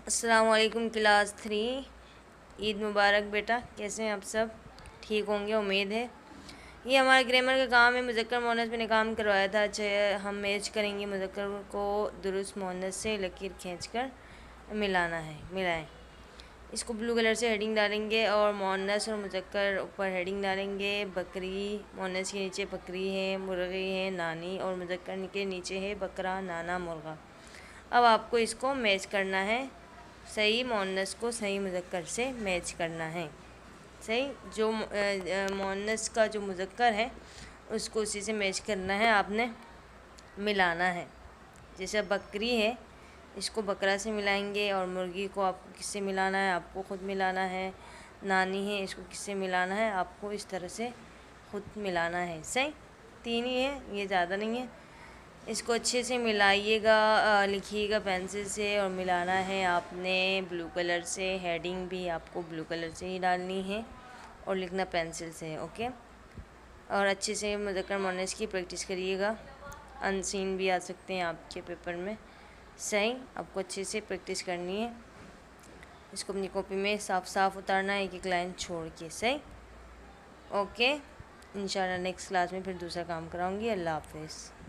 अस्सलाम वालेकुम क्लास 3। ईद मुबारक बेटा। कैसे हैं आप सब? ठीक होंगे उम्मीद है। ये हमारा ग्रामर का काम है। मुज़क्कर मुअन्नस मैंने काम करवाया था। अच्छा, हम मैच करेंगे मुज़क्कर को दुरुस्त मुअन्नस से लकीर खींचकर मिलाना है। मिलाएं। इसको ब्लू कलर से हेडिंग डालेंगे और मुअन्नस और मुज़क्कर ऊपर हेडिंग डालेंगे। बकरी, मुअन्नस के नीचे बकरी है, मुर्गी है, नानी, और मुज़क्कर के नीचे है बकरा, नाना, मुर्गा। अब आपको इसको मैच करना है। सही मुअन्नस को सही मुज़क्कर से मैच करना है। सही जो मुअन्नस का जो मुज़क्कर है उसको उसी से मैच करना है, आपने मिलाना है। जैसे बकरी है, इसको बकरा से मिलाएंगे, और मुर्गी को आपको किससे मिलाना है? आपको ख़ुद मिलाना है। नानी है, इसको किससे मिलाना है? आपको इस तरह से ख़ुद मिलाना है। सही, तीन ही है, ये ज़्यादा नहीं है। इसको अच्छे से मिलाइएगा, लिखिएगा पेंसिल से, और मिलाना है आपने ब्लू कलर से। हेडिंग भी आपको ब्लू कलर से ही डालनी है और लिखना पेंसिल से। ओके, और अच्छे से मुज़क्कर मुअन्नस की प्रैक्टिस करिएगा। अनसीन भी आ सकते हैं आपके पेपर में। सही, आपको अच्छे से प्रैक्टिस करनी है। इसको अपनी कॉपी में साफ साफ उतारना है, एक एक लाइन छोड़ के। सही, ओके। इंशाल्लाह नेक्स्ट क्लास में फिर दूसरा काम कराऊंगी। अल्लाह हाफ़िज़।